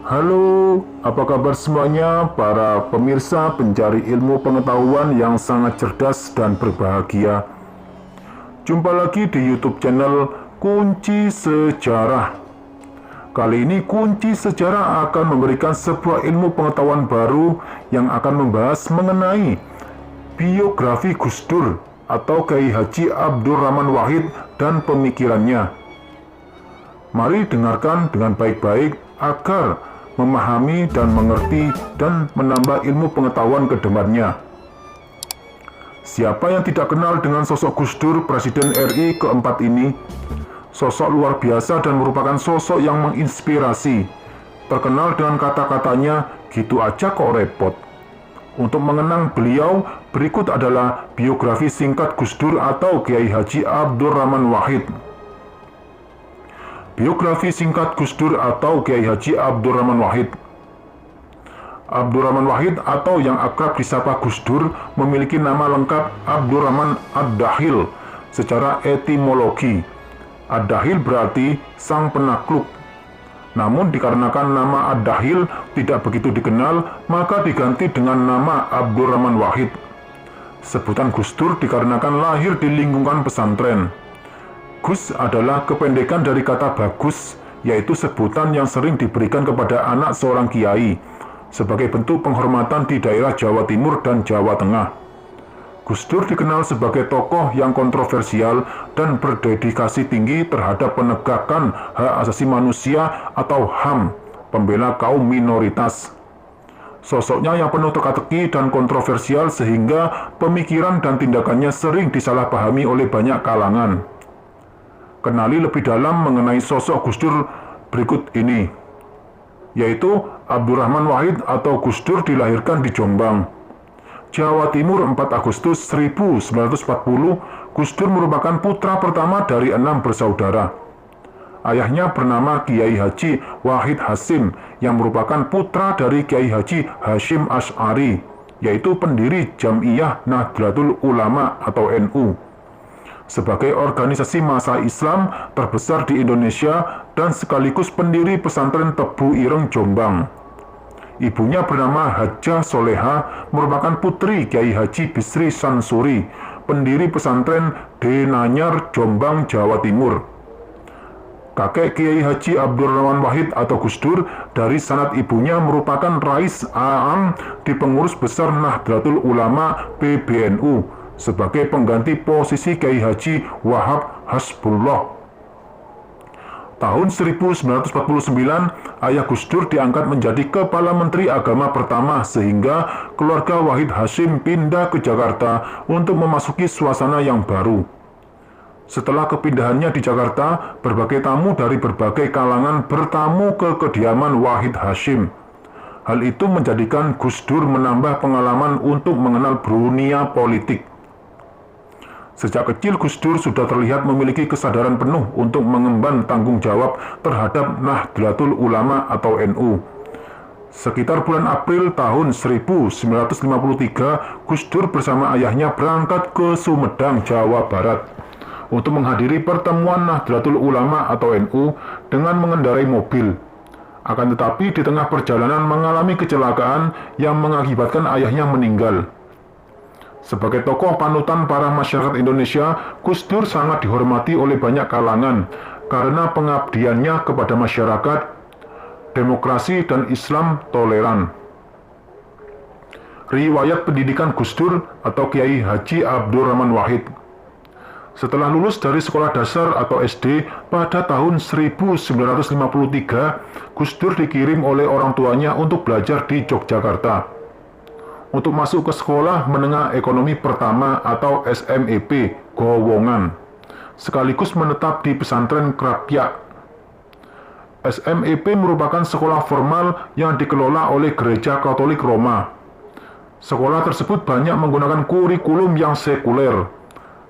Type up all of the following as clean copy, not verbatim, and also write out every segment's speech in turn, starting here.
Halo, apa kabar semuanya para pemirsa pencari ilmu pengetahuan yang sangat cerdas dan berbahagia. Jumpa lagi di YouTube channel Kunci Sejarah. Kali ini Kunci Sejarah akan memberikan sebuah ilmu pengetahuan baru yang akan membahas mengenai biografi Gus Dur atau Kiai Haji Abdurrahman Wahid dan pemikirannya. Mari dengarkan dengan baik-baik agar memahami dan mengerti dan menambah ilmu pengetahuan ke depannya. Siapa yang tidak kenal dengan sosok Gus Dur, Presiden RI keempat ini? Sosok luar biasa dan merupakan sosok yang menginspirasi. Terkenal dengan kata-katanya, gitu aja kok repot. Untuk mengenang beliau, berikut adalah biografi singkat Gus Dur atau Kiai Haji Abdurrahman Wahid. Biografi singkat Gus Dur atau Kiai Haji Abdurrahman Wahid. Abdurrahman Wahid atau yang akrab disapa Gus Dur memiliki nama lengkap Abdurrahman Ad-Dahil secara etimologi. Ad-Dahil berarti sang penakluk. Namun dikarenakan nama Ad-Dahil tidak begitu dikenal, maka diganti dengan nama Abdurrahman Wahid. Sebutan Gus Dur dikarenakan lahir di lingkungan pesantren. Gus adalah kependekan dari kata bagus, yaitu sebutan yang sering diberikan kepada anak seorang kiai, sebagai bentuk penghormatan di daerah Jawa Timur dan Jawa Tengah. Gus Dur dikenal sebagai tokoh yang kontroversial dan berdedikasi tinggi terhadap penegakan hak asasi manusia atau HAM, pembela kaum minoritas. Sosoknya yang penuh teka-teki dan kontroversial sehingga pemikiran dan tindakannya sering disalahpahami oleh banyak kalangan. Kenali lebih dalam mengenai sosok Gus Dur berikut ini, yaitu Abdurrahman Wahid atau Gus Dur dilahirkan di Jombang, Jawa Timur 4 Agustus 1940. Gus Dur merupakan putra pertama dari 6 bersaudara. Ayahnya bernama Kiai Haji Wahid Hasim yang merupakan putra dari Kiai Haji Hashim Asy'ari, yaitu pendiri Jam'iyah Nahdlatul Ulama atau NU. Sebagai organisasi massa Islam terbesar di Indonesia dan sekaligus pendiri pesantren Tebu Ireng Jombang. Ibunya bernama Hajah Soleha, merupakan putri Kiai Haji Bisri Sansuri, pendiri pesantren Denanyar Jombang, Jawa Timur. Kakek Kiai Haji Abdurrahman Wahid atau Gus Dur dari sanad ibunya merupakan Rais A'am di Pengurus Besar Nahdlatul Ulama PBNU sebagai pengganti posisi Kiai Haji Wahab Hasbullah. Tahun 1949, ayah Gus Dur diangkat menjadi Kepala Menteri Agama pertama sehingga keluarga Wahid Hasyim pindah ke Jakarta untuk memasuki suasana yang baru. Setelah kepindahannya di Jakarta, berbagai tamu dari berbagai kalangan bertamu ke kediaman Wahid Hasyim. Hal itu menjadikan Gus Dur menambah pengalaman untuk mengenal dunia politik. Sejak kecil Gus Dur sudah terlihat memiliki kesadaran penuh untuk mengemban tanggung jawab terhadap Nahdlatul Ulama atau NU. Sekitar bulan April tahun 1953, Gus Dur bersama ayahnya berangkat ke Sumedang, Jawa Barat untuk menghadiri pertemuan Nahdlatul Ulama atau NU dengan mengendarai mobil. Akan tetapi di tengah perjalanan mengalami kecelakaan yang mengakibatkan ayahnya meninggal. Sebagai tokoh panutan para masyarakat Indonesia, Gus Dur sangat dihormati oleh banyak kalangan karena pengabdiannya kepada masyarakat, demokrasi, dan Islam toleran. Riwayat pendidikan Gus Dur atau Kiai Haji Abdurrahman Wahid. Setelah lulus dari sekolah dasar atau SD pada tahun 1953, Gus Dur dikirim oleh orang tuanya untuk belajar di Yogyakarta. Untuk masuk ke sekolah menengah ekonomi pertama atau SMEP Gowongan, sekaligus menetap di pesantren Krapyak. SMEP merupakan sekolah formal yang dikelola oleh Gereja Katolik Roma. Sekolah tersebut banyak menggunakan kurikulum yang sekuler,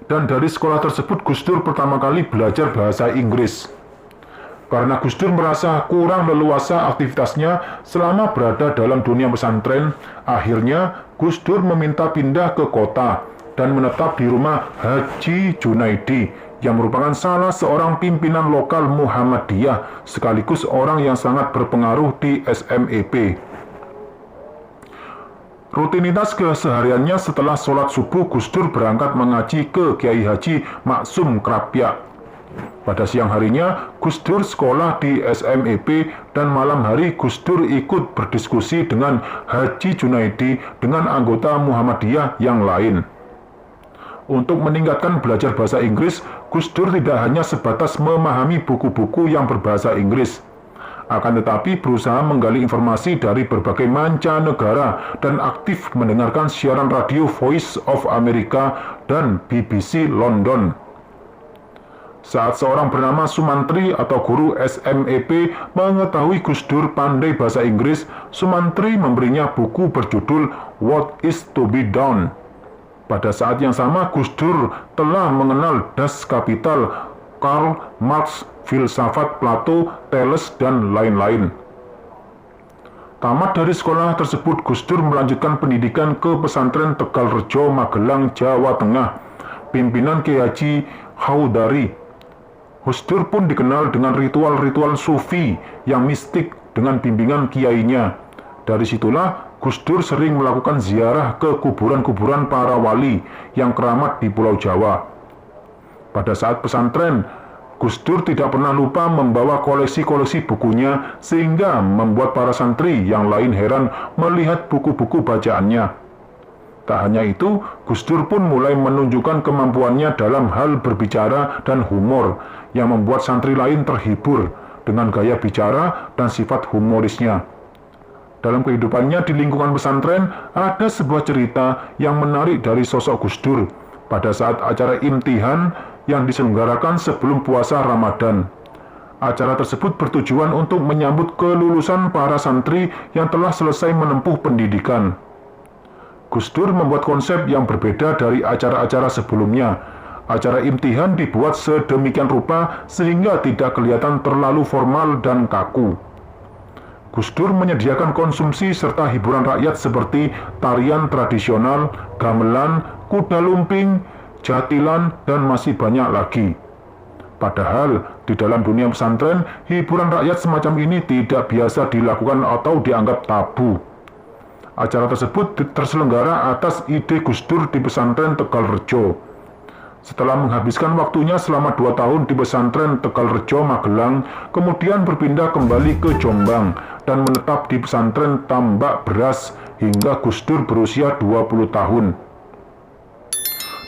dan dari sekolah tersebut Gus Dur pertama kali belajar bahasa Inggris. Karena Gus Dur merasa kurang leluasa aktivitasnya selama berada dalam dunia pesantren, akhirnya Gus Dur meminta pindah ke kota dan menetap di rumah Haji Junaidi yang merupakan salah seorang pimpinan lokal Muhammadiyah sekaligus orang yang sangat berpengaruh di SMEP. Rutinitas kesehariannya setelah sholat subuh, Gus Dur berangkat mengaji ke Kiai Haji Maksum Krapyak. Pada siang harinya, Gus Dur sekolah di SMEP dan malam hari Gus Dur ikut berdiskusi dengan Haji Junaidi dengan anggota Muhammadiyah yang lain. Untuk meningkatkan belajar bahasa Inggris, Gus Dur tidak hanya sebatas memahami buku-buku yang berbahasa Inggris, akan tetapi berusaha menggali informasi dari berbagai mancanegara dan aktif mendengarkan siaran radio Voice of America dan BBC London. Saat seorang bernama Sumantri atau guru SMEP mengetahui Gus Dur pandai bahasa Inggris, Sumantri memberinya buku berjudul What is to be Done. Pada saat yang sama, Gus Dur telah mengenal Das Kapital, Karl Marx, filsafat Plato, Thales, dan lain-lain. Tamat dari sekolah tersebut, Gus Dur melanjutkan pendidikan ke pesantren Tegalrejo, Magelang, Jawa Tengah, pimpinan Kiai Haji Haudari. Gus Dur pun dikenal dengan ritual-ritual sufi yang mistik dengan bimbingan kiainya. Dari situlah Gus Dur sering melakukan ziarah ke kuburan-kuburan para wali yang keramat di Pulau Jawa. Pada saat pesantren, Gus Dur tidak pernah lupa membawa koleksi-koleksi bukunya sehingga membuat para santri yang lain heran melihat buku-buku bacaannya. Tak hanya itu, Gus Dur pun mulai menunjukkan kemampuannya dalam hal berbicara dan humor yang membuat santri lain terhibur dengan gaya bicara dan sifat humorisnya. Dalam kehidupannya di lingkungan pesantren, ada sebuah cerita yang menarik dari sosok Gus Dur pada saat acara imtihan yang diselenggarakan sebelum puasa Ramadan. Acara tersebut bertujuan untuk menyambut kelulusan para santri yang telah selesai menempuh pendidikan. Gus Dur membuat konsep yang berbeda dari acara-acara sebelumnya. Acara imtihan dibuat sedemikian rupa sehingga tidak kelihatan terlalu formal dan kaku. Gus Dur menyediakan konsumsi serta hiburan rakyat seperti tarian tradisional, gamelan, kuda lumping, jatilan, dan masih banyak lagi. Padahal di dalam dunia pesantren, hiburan rakyat semacam ini tidak biasa dilakukan atau dianggap tabu. Acara tersebut terselenggara atas ide Gus Dur di pesantren Tegalrejo. Setelah menghabiskan waktunya selama 2 tahun di pesantren Tegalrejo, Magelang, kemudian berpindah kembali ke Jombang dan menetap di pesantren Tambak Beras hingga Gus Dur berusia 20 tahun.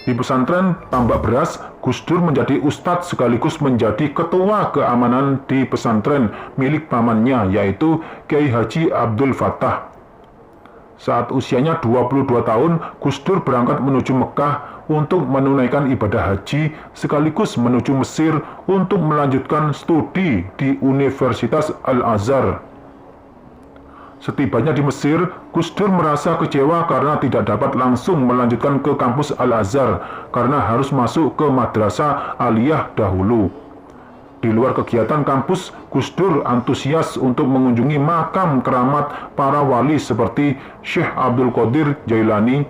Di pesantren Tambak Beras, Gus Dur menjadi ustadz sekaligus menjadi ketua keamanan di pesantren milik pamannya, yaitu Kiai Haji Abdul Fattah. Saat usianya 22 tahun, Gus Dur berangkat menuju Mekah untuk menunaikan ibadah haji sekaligus menuju Mesir untuk melanjutkan studi di Universitas Al-Azhar. Setibanya di Mesir, Gus Dur merasa kecewa karena tidak dapat langsung melanjutkan ke kampus Al-Azhar karena harus masuk ke madrasah aliyah dahulu. Di luar kegiatan kampus, Gus Dur antusias untuk mengunjungi makam keramat para wali seperti Syekh Abdul Qadir Jailani,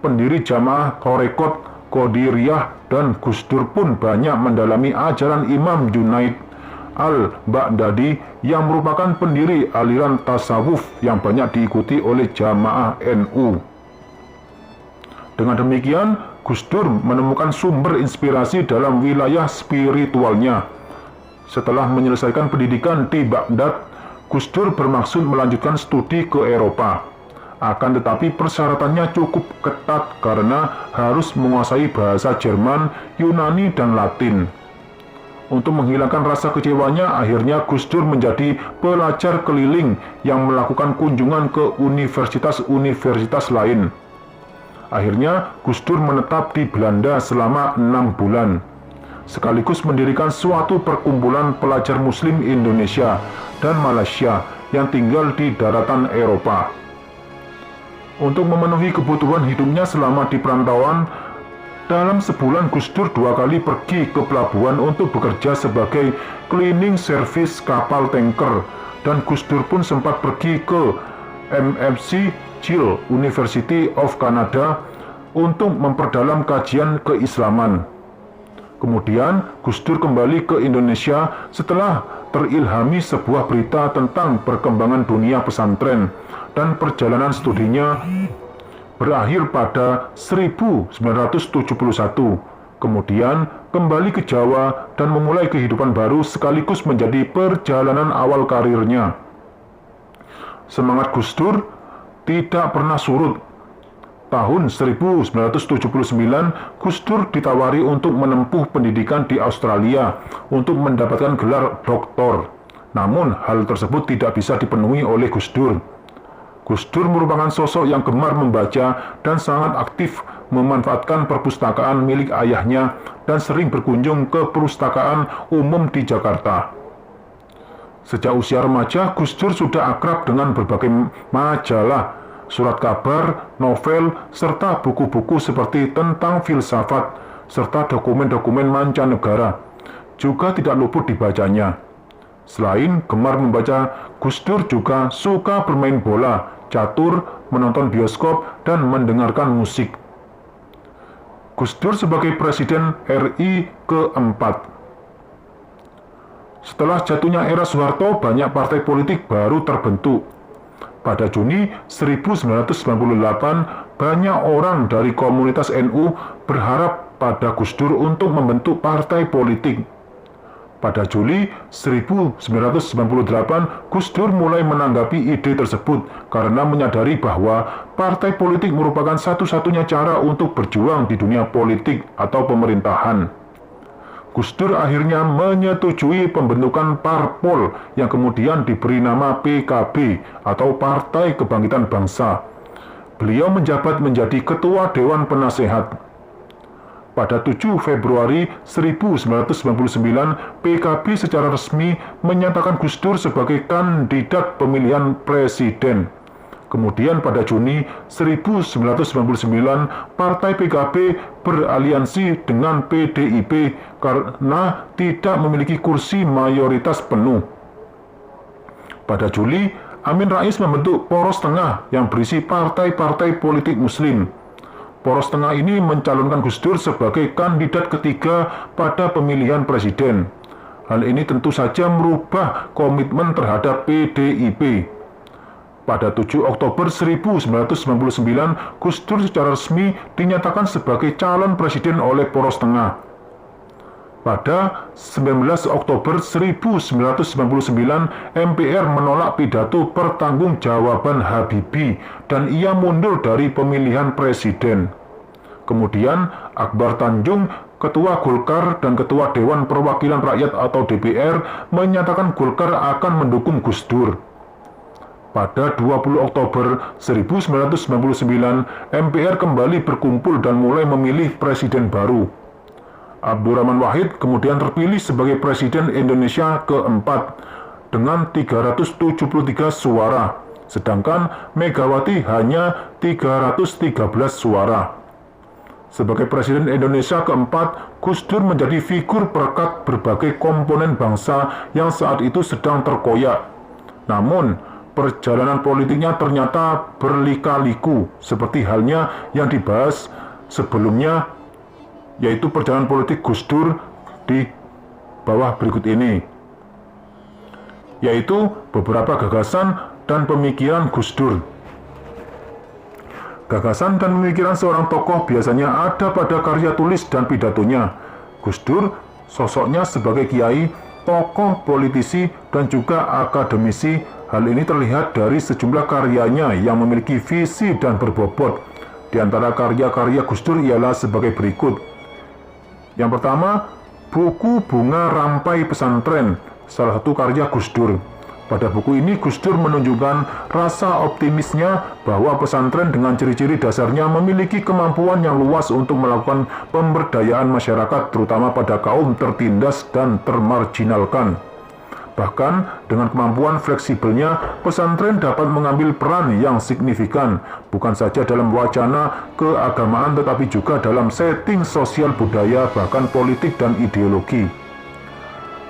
pendiri Jamaah Thoreqat Qadiriyah, dan Gus Dur pun banyak mendalami ajaran Imam Junaid Al-Baghdadi yang merupakan pendiri aliran tasawuf yang banyak diikuti oleh jamaah NU. Dengan demikian, Gus Dur menemukan sumber inspirasi dalam wilayah spiritualnya. Setelah menyelesaikan pendidikan di Baghdad, Gus Dur bermaksud melanjutkan studi ke Eropa. Akan tetapi persyaratannya cukup ketat karena harus menguasai bahasa Jerman, Yunani, dan Latin. Untuk menghilangkan rasa kecewanya, akhirnya Gus Dur menjadi pelajar keliling yang melakukan kunjungan ke universitas-universitas lain. Akhirnya Gus Dur menetap di Belanda selama 6 bulan. Sekaligus mendirikan suatu perkumpulan pelajar muslim Indonesia dan Malaysia yang tinggal di daratan Eropa. Untuk memenuhi kebutuhan hidupnya selama di perantauan, dalam sebulan Gus Dur 2 kali pergi ke pelabuhan untuk bekerja sebagai cleaning service kapal tanker, dan Gus Dur pun sempat pergi ke MFC Yale University of Canada untuk memperdalam kajian keislaman. Kemudian Gus Dur kembali ke Indonesia setelah terilhami sebuah berita tentang perkembangan dunia pesantren, dan perjalanan studinya berakhir pada 1971. Kemudian kembali ke Jawa dan memulai kehidupan baru sekaligus menjadi perjalanan awal karirnya. Semangat Gus Dur tidak pernah surut. Tahun 1979, Gus Dur ditawari untuk menempuh pendidikan di Australia untuk mendapatkan gelar doktor. Namun, hal tersebut tidak bisa dipenuhi oleh Gus Dur. Gus Dur merupakan sosok yang gemar membaca dan sangat aktif memanfaatkan perpustakaan milik ayahnya dan sering berkunjung ke perpustakaan umum di Jakarta. Sejak usia remaja, Gus Dur sudah akrab dengan berbagai majalah, surat kabar, novel, serta buku-buku seperti tentang filsafat, serta dokumen-dokumen mancanegara. Juga tidak luput dibacanya. Selain gemar membaca, Gus Dur juga suka bermain bola, catur, menonton bioskop, dan mendengarkan musik. Gus Dur sebagai Presiden RI keempat. Setelah jatuhnya era Soeharto, banyak partai politik baru terbentuk. Pada Juni 1998, banyak orang dari komunitas NU berharap pada Gus Dur untuk membentuk partai politik. Pada Juli 1998, Gus Dur mulai menanggapi ide tersebut karena menyadari bahwa partai politik merupakan satu-satunya cara untuk berjuang di dunia politik atau pemerintahan. Gus Dur akhirnya menyetujui pembentukan parpol yang kemudian diberi nama PKB atau Partai Kebangkitan Bangsa. Beliau menjabat menjadi Ketua Dewan Penasehat. Pada 7 Februari 1999, PKB secara resmi menyatakan Gus Dur sebagai kandidat pemilihan presiden. Kemudian pada Juni 1999, Partai PKB beraliansi dengan PDIP karena tidak memiliki kursi mayoritas penuh. Pada Juli, Amin Rais membentuk Poros Tengah yang berisi partai-partai politik Muslim. Poros Tengah ini mencalonkan Gus Dur sebagai kandidat ketiga pada pemilihan presiden. Hal ini tentu saja merubah komitmen terhadap PDIP. Pada 7 Oktober 1999, Gus Dur secara resmi dinyatakan sebagai calon presiden oleh Poros Tengah. Pada 19 Oktober 1999, MPR menolak pidato pertanggungjawaban Habibie dan ia mundur dari pemilihan presiden. Kemudian, Akbar Tanjung, Ketua Golkar dan Ketua Dewan Perwakilan Rakyat atau DPR, menyatakan Golkar akan mendukung Gus Dur. Pada 20 Oktober 1999, MPR kembali berkumpul dan mulai memilih presiden baru. Abdurrahman Wahid kemudian terpilih sebagai Presiden Indonesia keempat dengan 373 suara, sedangkan Megawati hanya 313 suara. Sebagai Presiden Indonesia keempat, Gus Dur menjadi figur perekat berbagai komponen bangsa yang saat itu sedang terkoyak. Namun, perjalanan politiknya ternyata berlika-liku, seperti halnya yang dibahas sebelumnya, yaitu perjalanan politik Gus Dur di bawah berikut ini, yaitu beberapa gagasan dan pemikiran Gus Dur. Gagasan dan pemikiran seorang tokoh biasanya ada pada karya tulis dan pidatonya. Gus Dur sosoknya sebagai kiai, tokoh politisi, dan juga akademisi. Hal ini terlihat dari sejumlah karyanya yang memiliki visi dan berbobot. Di antara karya-karya Gus Dur ialah sebagai berikut. Yang pertama, buku Bunga Rampai Pesantren, salah satu karya Gus Dur. Pada buku ini Gus Dur menunjukkan rasa optimisnya bahwa pesantren dengan ciri-ciri dasarnya memiliki kemampuan yang luas untuk melakukan pemberdayaan masyarakat, terutama pada kaum tertindas dan termarginalkan. Bahkan dengan kemampuan fleksibelnya, pesantren dapat mengambil peran yang signifikan, bukan saja dalam wacana keagamaan tetapi juga dalam setting sosial budaya, bahkan politik dan ideologi.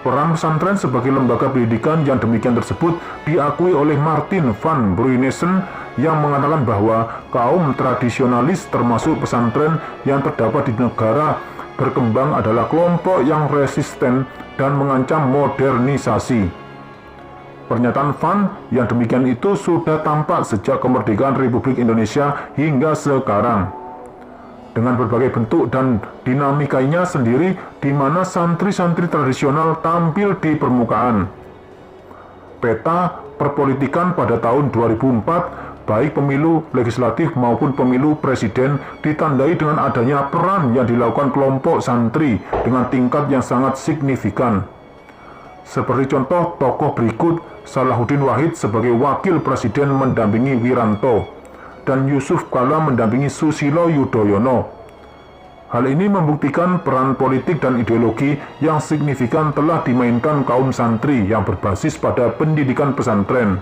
Peran pesantren sebagai lembaga pendidikan yang demikian tersebut diakui oleh Martin van Bruynesen yang mengatakan bahwa kaum tradisionalis termasuk pesantren yang terdapat di negara berkembang adalah kelompok yang resisten dan mengancam modernisasi. Pernyataan Van yang demikian itu sudah tampak sejak kemerdekaan Republik Indonesia hingga sekarang, dengan berbagai bentuk dan dinamikanya sendiri, di mana santri-santri tradisional tampil di permukaan. Peta perpolitikan pada tahun 2004, baik pemilu legislatif maupun pemilu presiden, ditandai dengan adanya peran yang dilakukan kelompok santri dengan tingkat yang sangat signifikan. Seperti contoh tokoh berikut: Salahuddin Wahid sebagai wakil presiden mendampingi Wiranto, dan Yusuf Kala mendampingi Susilo Yudhoyono. Hal ini membuktikan peran politik dan ideologi yang signifikan telah dimainkan kaum santri yang berbasis pada pendidikan pesantren.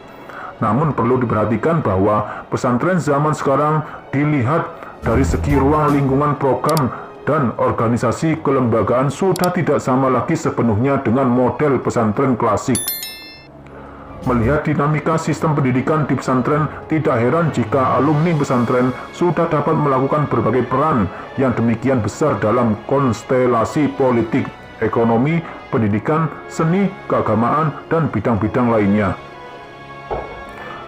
Namun perlu diperhatikan bahwa pesantren zaman sekarang dilihat dari segi ruang lingkungan program dan organisasi kelembagaan sudah tidak sama lagi sepenuhnya dengan model pesantren klasik. Melihat dinamika sistem pendidikan di pesantren, tidak heran jika alumni pesantren sudah dapat melakukan berbagai peran yang demikian besar dalam konstelasi politik, ekonomi, pendidikan, seni, keagamaan, dan bidang-bidang lainnya.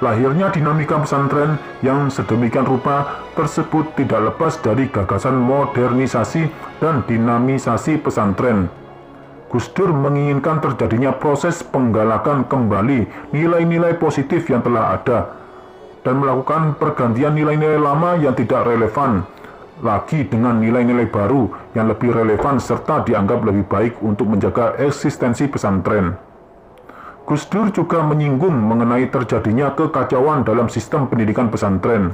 Lahirnya dinamika pesantren yang sedemikian rupa tersebut tidak lepas dari gagasan modernisasi dan dinamisasi pesantren. Gus Dur menginginkan terjadinya proses penggalakan kembali nilai-nilai positif yang telah ada dan melakukan pergantian nilai-nilai lama yang tidak relevan lagi dengan nilai-nilai baru yang lebih relevan serta dianggap lebih baik untuk menjaga eksistensi pesantren. Gus Dur juga menyinggung mengenai terjadinya kekacauan dalam sistem pendidikan pesantren.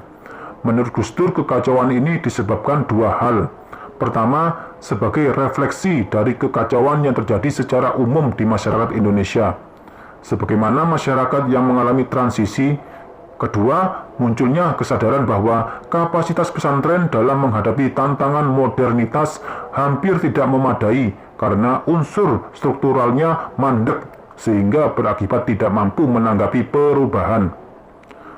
Menurut Gus Dur, kekacauan ini disebabkan dua hal. Pertama, sebagai refleksi dari kekacauan yang terjadi secara umum di masyarakat Indonesia, sebagaimana masyarakat yang mengalami transisi. Kedua, munculnya kesadaran bahwa kapasitas pesantren dalam menghadapi tantangan modernitas hampir tidak memadai karena unsur strukturalnya mandek sehingga berakibat tidak mampu menanggapi perubahan.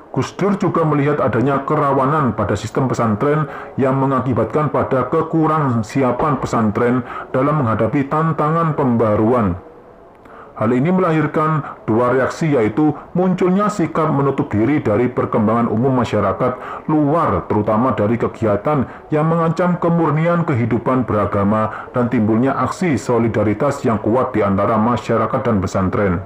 Gus Dur juga melihat adanya kerawanan pada sistem pesantren yang mengakibatkan pada kekurangsiapan pesantren dalam menghadapi tantangan pembaruan. Hal ini melahirkan dua reaksi, yaitu munculnya sikap menutup diri dari perkembangan umum masyarakat luar, terutama dari kegiatan yang mengancam kemurnian kehidupan beragama, dan timbulnya aksi solidaritas yang kuat di antara masyarakat dan pesantren.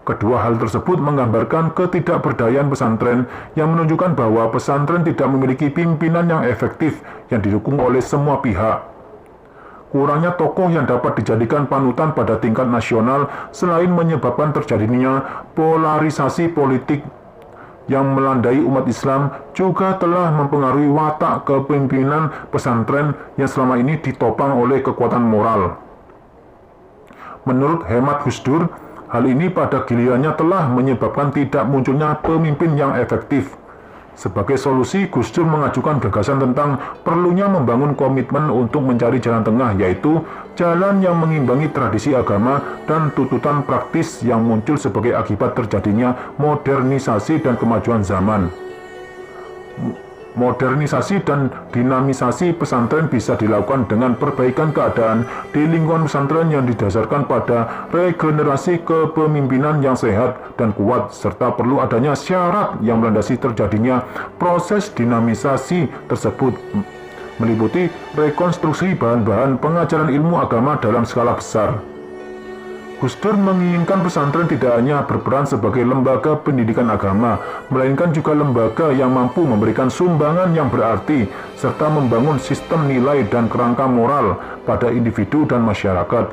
Kedua hal tersebut menggambarkan ketidakberdayaan pesantren yang menunjukkan bahwa pesantren tidak memiliki pimpinan yang efektif yang didukung oleh semua pihak. Kurangnya tokoh yang dapat dijadikan panutan pada tingkat nasional selain menyebabkan terjadinya polarisasi politik yang melandai umat Islam juga telah mempengaruhi watak kepemimpinan pesantren yang selama ini ditopang oleh kekuatan moral. Menurut hemat Gus Dur, hal ini pada gilirannya telah menyebabkan tidak munculnya pemimpin yang efektif. Sebagai solusi, Gus Dur mengajukan gagasan tentang perlunya membangun komitmen untuk mencari jalan tengah, yaitu jalan yang mengimbangi tradisi agama dan tuntutan praktis yang muncul sebagai akibat terjadinya modernisasi dan kemajuan zaman. Modernisasi dan dinamisasi pesantren bisa dilakukan dengan perbaikan keadaan di lingkungan pesantren yang didasarkan pada regenerasi kepemimpinan yang sehat dan kuat, serta perlu adanya syarat yang melandasi terjadinya proses dinamisasi tersebut, meliputi rekonstruksi bahan-bahan pengajaran ilmu agama dalam skala besar. Gus Dur menginginkan pesantren tidak hanya berperan sebagai lembaga pendidikan agama, melainkan juga lembaga yang mampu memberikan sumbangan yang berarti, serta membangun sistem nilai dan kerangka moral pada individu dan masyarakat.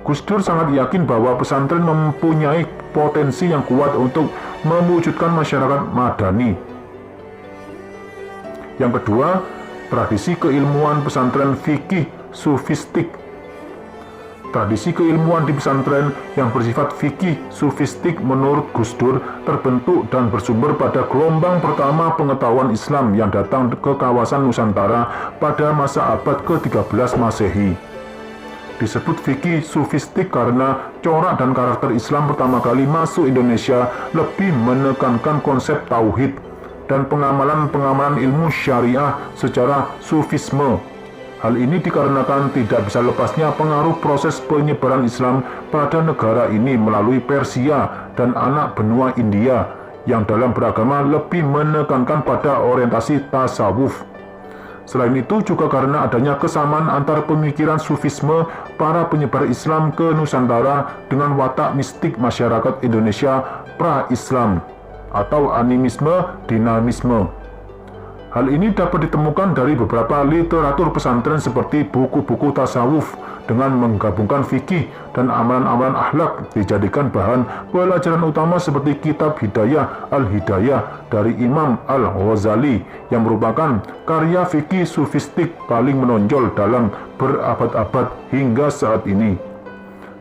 Gus Dur sangat yakin bahwa pesantren mempunyai potensi yang kuat untuk mewujudkan masyarakat madani. Yang kedua, tradisi keilmuan pesantren fikih sufistik. Tradisi keilmuan di pesantren yang bersifat fikih sufistik menurut Gus Dur terbentuk dan bersumber pada gelombang pertama pengetahuan Islam yang datang ke kawasan Nusantara pada masa abad ke-13 Masehi. disebut fikih sufistik karena corak dan karakter Islam pertama kali masuk Indonesia lebih menekankan konsep tauhid dan pengamalan ilmu syariah secara sufisme. Hal ini dikarenakan tidak bisa lepasnya pengaruh proses penyebaran Islam pada negara ini melalui Persia dan anak benua India yang dalam beragama lebih menekankan pada orientasi tasawuf. Selain itu juga karena adanya kesamaan antara pemikiran sufisme para penyebar Islam ke Nusantara dengan watak mistik masyarakat Indonesia pra-Islam atau animisme dinamisme. Hal ini dapat ditemukan dari beberapa literatur pesantren seperti buku-buku tasawuf dengan menggabungkan fikih dan amalan-amalan akhlak dijadikan bahan pelajaran utama seperti kitab Hidayah Al-Hidayah dari Imam Al-Ghazali yang merupakan karya fikih sufistik paling menonjol dalam berabad-abad hingga saat ini.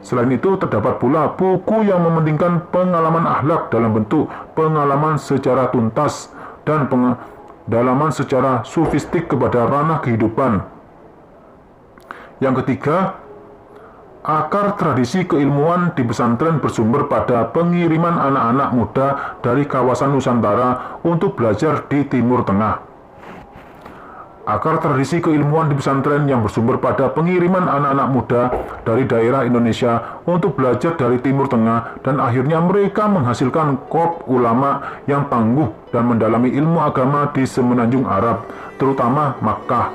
Selain itu, terdapat pula buku yang mementingkan pengalaman akhlak dalam bentuk pengalaman secara tuntas dan pendalaman secara sufistik kepada ranah kehidupan. Yang ketiga, akar tradisi keilmuan di pesantren bersumber pada pengiriman anak-anak muda dari kawasan Nusantara untuk belajar di Timur Tengah. Akar tradisi keilmuan di pesantren yang bersumber pada pengiriman anak-anak muda dari daerah Indonesia untuk belajar dari Timur Tengah dan akhirnya mereka menghasilkan korps ulama yang tangguh dan mendalami ilmu agama di semenanjung Arab, terutama Makkah.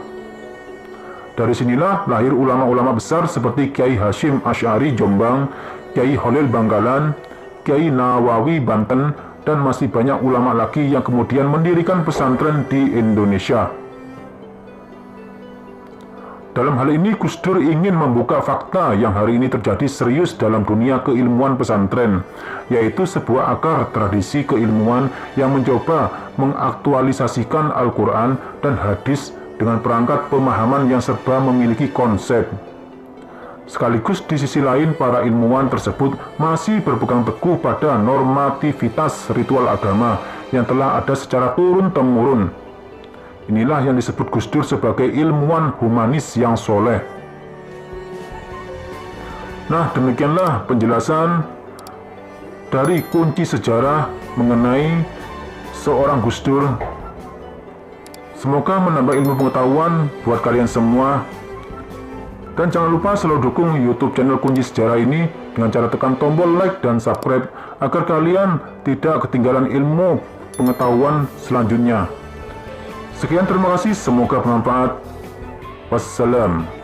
Dari sinilah lahir ulama-ulama besar seperti Kiai Hasyim Asy'ari Jombang, Kiai Khalil Bangkalan, Kiai Nawawi Banten, dan masih banyak ulama lagi yang kemudian mendirikan pesantren di Indonesia. Dalam hal ini, Gus Dur ingin membuka fakta yang hari ini terjadi serius dalam dunia keilmuan pesantren, yaitu sebuah akar tradisi keilmuan yang mencoba mengaktualisasikan Al-Quran dan hadis dengan perangkat pemahaman yang serba memiliki konsep. Sekaligus di sisi lain, para ilmuwan tersebut masih berpegang teguh pada normativitas ritual agama yang telah ada secara turun-temurun. Inilah yang disebut Gus Dur sebagai ilmuwan humanis yang soleh. Nah, demikianlah penjelasan dari kunci sejarah mengenai seorang Gus Dur. Semoga menambah ilmu pengetahuan buat kalian semua. Dan jangan lupa selalu dukung YouTube channel Kunci Sejarah ini dengan cara tekan tombol like dan subscribe agar kalian tidak ketinggalan ilmu pengetahuan selanjutnya. Sekian, terima kasih, semoga bermanfaat. Wassalam.